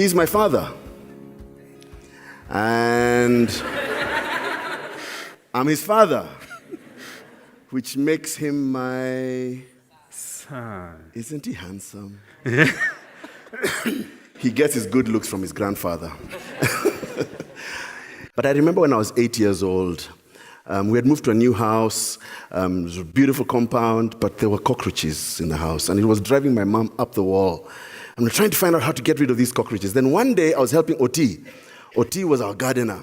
He's my father. And I'm his father, which makes him my son. Isn't he handsome? He gets his good looks from his grandfather. But I remember when I was 8 years old, we had moved to a new house. It was a beautiful compound, but there were cockroaches in the house, and it was driving my mom up the wall. And we're trying to find out how to get rid of these cockroaches. Then one day, I was helping Oti. Oti was our gardener.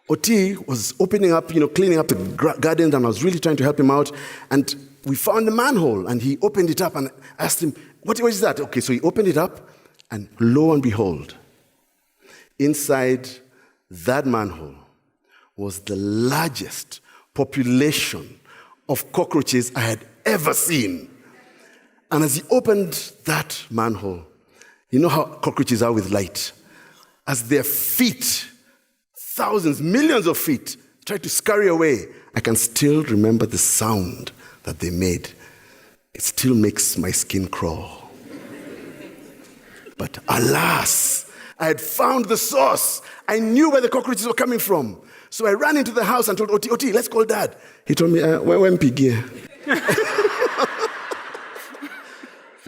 Oti was opening up, cleaning up the garden, and I was really trying to help him out. And we found a manhole, and he opened it up, and I asked him, what is that? Okay, so he opened it up, and lo and behold, inside that manhole was the largest population of cockroaches I had ever seen. And as he opened that manhole, you know how cockroaches are with light? As their feet, thousands, millions of feet, tried to scurry away, I can still remember the sound that they made. It still makes my skin crawl. But alas, I had found the source. I knew where the cockroaches were coming from. So I ran into the house and told Oti, let's call Dad. He told me, when Pigia.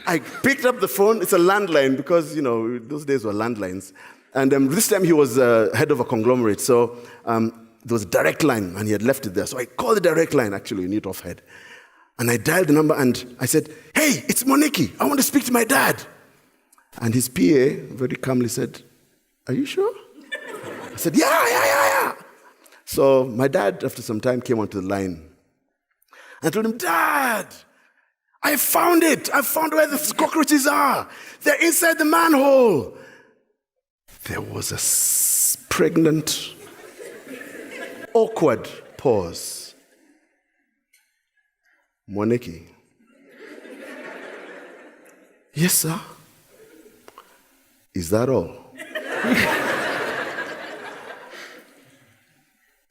I picked up the phone. It's a landline because, those days were landlines. And this time he was head of a conglomerate. So there was a direct line and he had left it there. So I called the direct line, actually, you need off head. And I dialed the number and I said, hey, it's Mwaniki. I want to speak to my dad. And his PA very calmly said, are you sure? I said, yeah. So my dad, after some time, came onto the line. I told him, Dad, I found it. I found where the cockroaches are. They're inside the manhole. There was a pregnant, awkward pause. Mwaniki. Yes, sir. Is that all?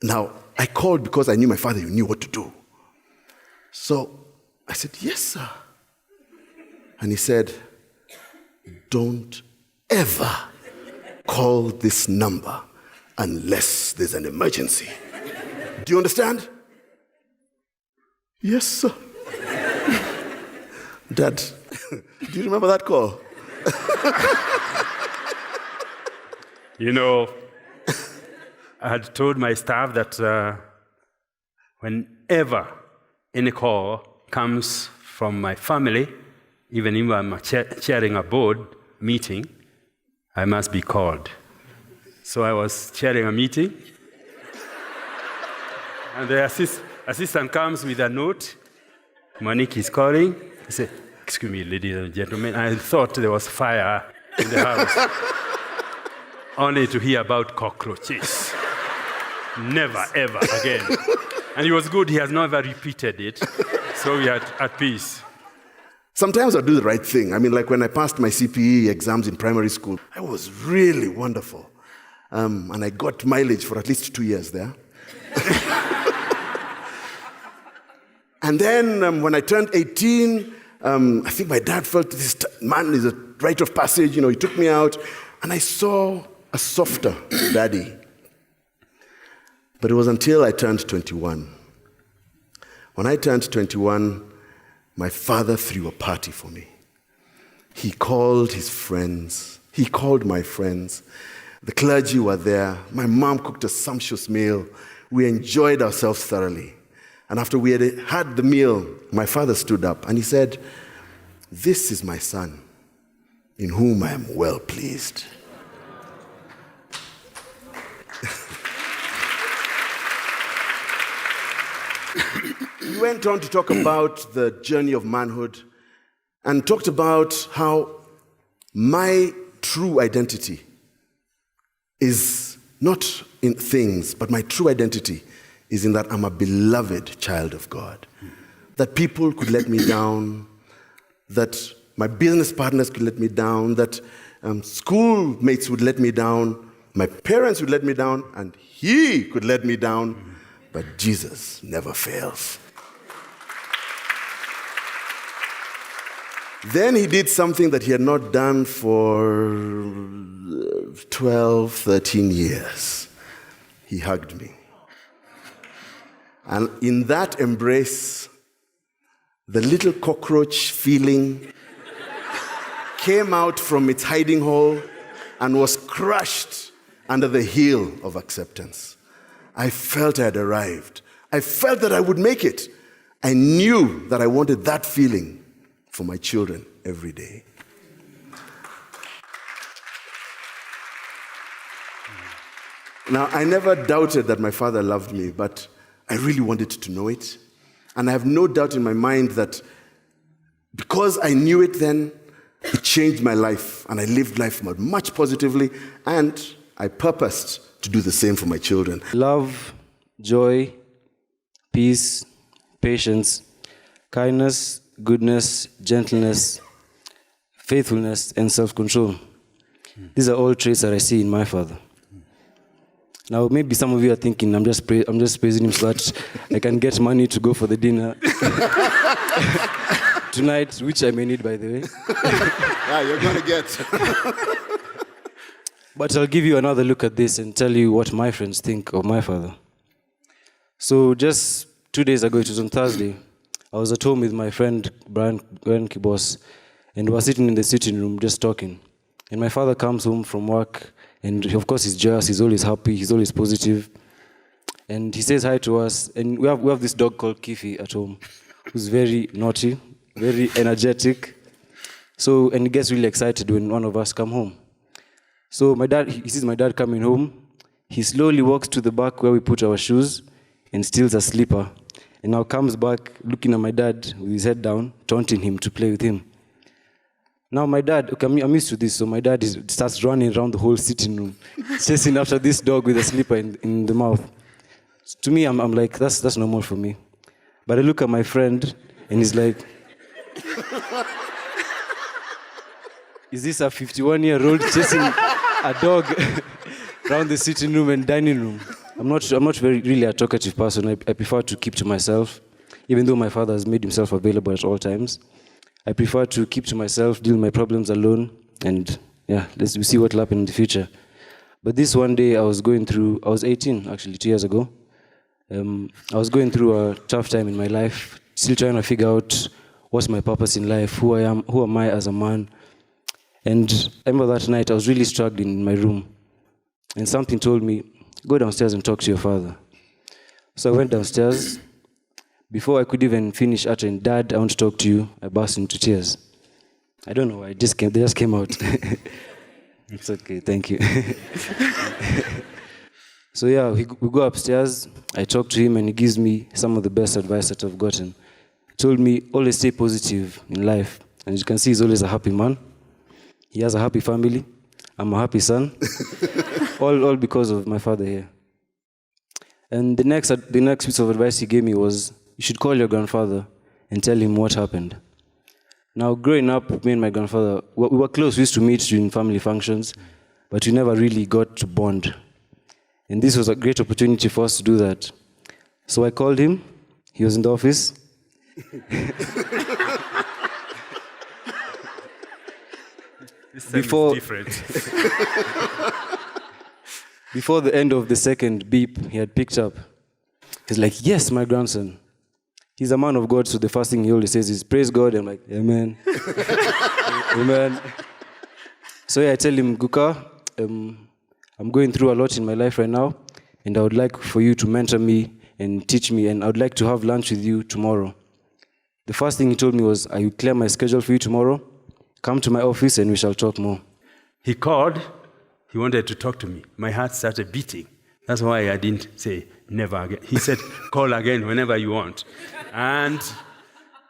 Now, I called because I knew my father, you knew what to do. So I said, yes, sir. And he said, don't ever call this number unless there's an emergency. Do you understand? Yes, sir. Dad, do you remember that call? I had told my staff that whenever any call comes from my family, even if I'm chairing a board meeting, I must be called. So I was chairing a meeting, and the assistant comes with a note. Mwaniki is calling. He said, excuse me, ladies and gentlemen, I thought there was fire in the house. Only to hear about cockroaches. Never, ever again. And it was good, he has never repeated it. So we are at peace. Sometimes I do the right thing. Like when I passed my CPE exams in primary school, I was really wonderful. And I got mileage for at least 2 years there. And then when I turned 18, I think my dad felt this man is a rite of passage. He took me out, and I saw a softer daddy. But it was until I turned 21. When I turned 21, my father threw a party for me. He called his friends. He called my friends. The clergy were there. My mom cooked a sumptuous meal. We enjoyed ourselves thoroughly. And after we had the meal, my father stood up and he said, "This is my son, in whom I am well pleased." He went on to talk about the journey of manhood and talked about how my true identity is not in things, but my true identity is in that I'm a beloved child of God. That people could let me down, that my business partners could let me down, that schoolmates would let me down, my parents would let me down, and he could let me down, but Jesus never fails. Then he did something that he had not done for 12, 13 years. He hugged me. And in that embrace, the little cockroach feeling came out from its hiding hole and was crushed under the heel of acceptance. I felt I had arrived. I felt that I would make it. I knew that I wanted that feeling for my children every day. Now, I never doubted that my father loved me, but I really wanted to know it. And I have no doubt in my mind that because I knew it then, it changed my life. And I lived life much positively. And I purposed to do the same for my children. Love, joy, peace, patience, kindness, goodness, gentleness, faithfulness, and self-control. These are all traits that I see in my father. Now, maybe some of you are thinking, I'm just praising him so that I can get money to go for the dinner tonight, which I may need, by the way. Yeah, you're going to get. But I'll give you another look at this and tell you what my friends think of my father. So just 2 days ago, it was on Thursday, I was at home with my friend Brian Kibos, and we were sitting in the sitting room just talking. And my father comes home from work, and of course he's joyous, he's always happy, he's always positive. And he says hi to us, and we have this dog called Kifi at home, who's very naughty, very energetic. So, and he gets really excited when one of us come home. So he sees my dad coming home, he slowly walks to the back where we put our shoes and steals a slipper. And now comes back looking at my dad with his head down, taunting him to play with him. Now my dad, okay, I'm used to this, so my dad starts running around the whole sitting room, chasing after this dog with a slipper in the mouth. To me, I'm like, that's normal for me. But I look at my friend, and he's like, is this a 51-year-old chasing a dog around the sitting room and dining room? I'm not really a talkative person. I prefer to keep to myself, even though my father has made himself available at all times. I prefer to keep to myself, deal with my problems alone, and yeah, we see what will happen in the future. But this one day I was 18 actually, 2 years ago. I was going through a tough time in my life, still trying to figure out what's my purpose in life, who am I as a man. And I remember that night I was really struggling in my room, and something told me, go downstairs and talk to your father. So I went downstairs. Before I could even finish uttering, Dad, I want to talk to you, I burst into tears. I don't know why, they just came out. It's okay, thank you. So yeah, we go upstairs, I talk to him, and he gives me some of the best advice that I've gotten. He told me, always stay positive in life. And as you can see, he's always a happy man. He has a happy family. I'm a happy son. all because of my father here. And the next piece of advice he gave me was, you should call your grandfather and tell him what happened. Now, growing up, me and my grandfather, we were close. We used to meet during family functions, but we never really got to bond. And this was a great opportunity for us to do that. So I called him. He was in the office. Before the end of the second beep, he had picked up. He's like, yes, my grandson. He's a man of God, so the first thing he always says is, praise God. I'm like, amen. Amen. So yeah, I tell him, Guka, I'm going through a lot in my life right now, and I would like for you to mentor me and teach me, and I would like to have lunch with you tomorrow. The first thing he told me was, I will clear my schedule for you tomorrow. Come to my office and we shall talk more. He called. He wanted to talk to me. My heart started beating. That's why I didn't say never again. He said, call again whenever you want. And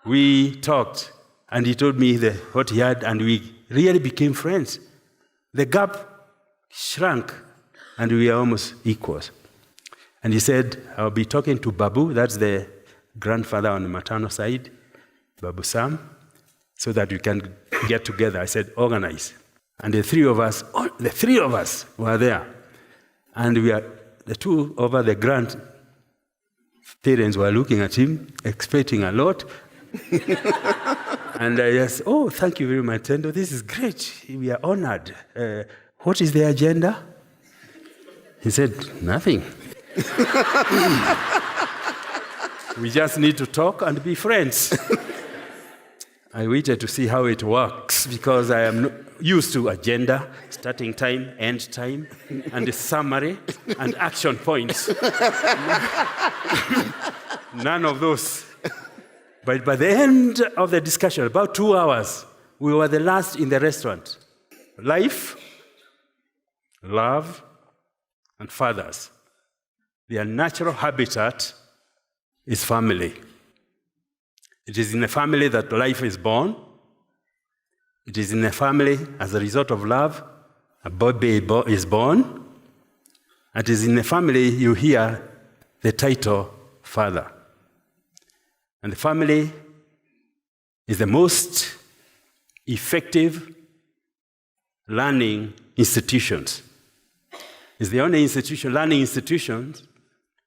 we talked. And he told me what he had, and we really became friends. The gap shrunk, and we are almost equals. And he said, I'll be talking to Babu, that's the grandfather on the maternal side, Babu Sam, so that we can get together. I said, organize. And the three of us were there. And the two over the grandparents were looking at him, expecting a lot. And I just, oh, thank you very much, Tendo. This is great. We are honored. What is the agenda? He said, nothing. We just need to talk and be friends. I waited to see how it works because I am used to agenda, starting time, end time, and a summary and action points. None of those. But by the end of the discussion, about 2 hours, we were the last in the restaurant. Life, love, and fathers. Their natural habitat is family. It is in a family that life is born. It is in a family, as a result of love, a baby is born. It is in a family you hear the title father. And the family is the most effective learning institutions. It's the only learning institutions,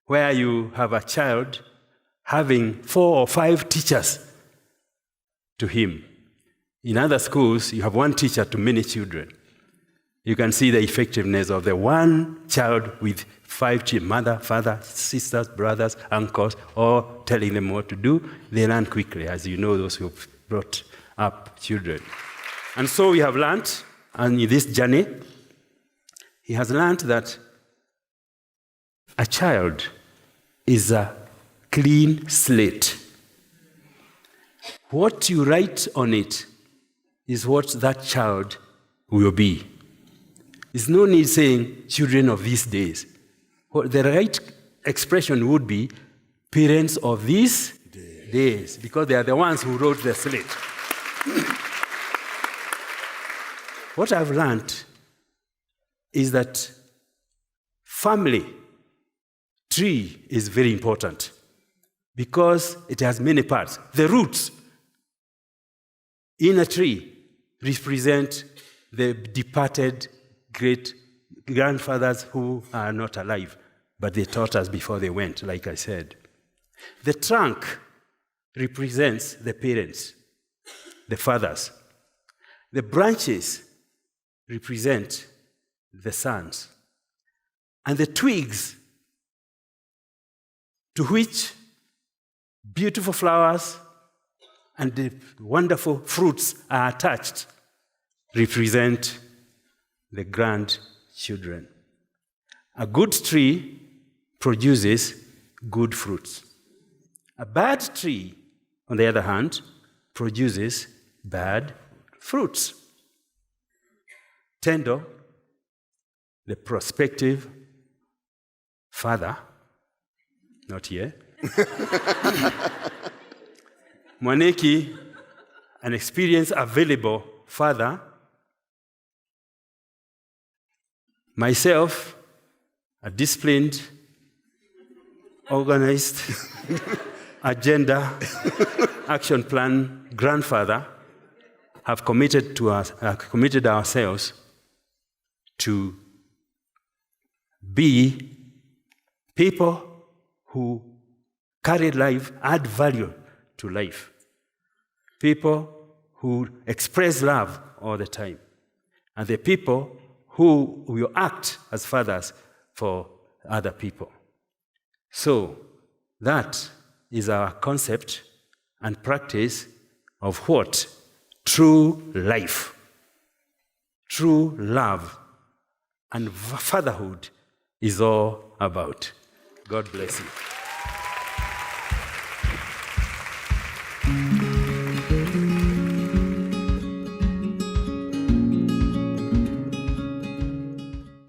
where you have a child having 4 or 5 teachers to him. In other schools, you have 1 teacher to many children. You can see the effectiveness of the one child with 5 children, mother, father, sisters, brothers, uncles, all telling them what to do. They learn quickly, as you know, those who have brought up children. And so we have learned, and in this journey, he has learned that a child is a clean slate. What you write on it is what that child will be. There's no need saying children of these days. The right expression would be parents of these days, because they are the ones who wrote the slate. What I've learned is that family tree is very important because it has many parts. The roots in a tree represent the departed great grandfathers who are not alive, but they taught us before they went, like I said. The trunk represents the parents, the fathers. The branches represent the sons. And the twigs, to which beautiful flowers and the wonderful fruits are attached, represent the grandchildren. A good tree produces good fruits. A bad tree, on the other hand, produces bad fruits. Tendo, the prospective father, not here. Mwaniki, an experienced, available father. Myself, a disciplined, organized, agenda, action plan grandfather, have committed ourselves to be people who carry life, add value to life. People who express love all the time. And the people who will act as fathers for other people. So that is our concept and practice of what true life, true love, and fatherhood is all about. God bless you.